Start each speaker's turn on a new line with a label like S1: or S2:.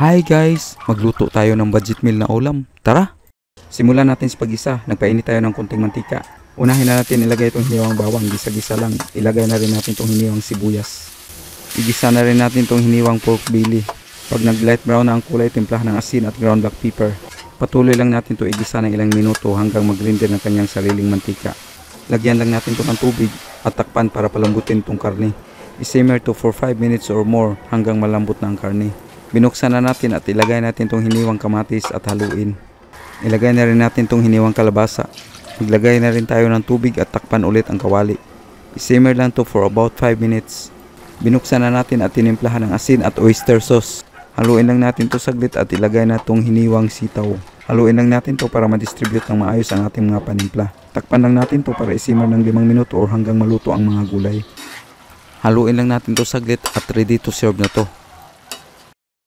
S1: Hi guys! Magluto tayo ng budget meal na ulam. Tara! Simulan natin sa pag-isa. Nagpainit tayo ng konting mantika. Unahin na natin ilagay itong hiniwang bawang. Gisa-gisa lang. Ilagay na rin natin itong hiniwang sibuyas. Igisa na rin natin itong hiniwang pork belly. Pag nag-light brown na ang kulay, timplahan ng asin at ground black pepper. Patuloy lang natin ito igisa ng ilang minuto hanggang mag-render ng kanyang sariling mantika. Lagyan lang natin ito ng tubig at takpan para palambutin itong karne. I-simmer to for 5 minutes or more hanggang malambot na ang karne. Binuksan na natin at ilagay natin itong hiniwang kamatis at haluin. Ilagay na rin natin itong hiniwang kalabasa. Maglagay na rin tayo ng tubig at takpan ulit ang kawali. I-simmer lang to for about 5 minutes. Binuksan na natin at tinimplahan ng asin at oyster sauce. Haluin lang natin to saglit at ilagay na itong hiniwang sitaw. Haluin lang natin to para ma-distribute ng maayos ang ating mga panimpla. Takpan lang natin to para i-simmer ng 5 minuto or hanggang maluto ang mga gulay. Haluin lang natin to saglit at ready to serve na to.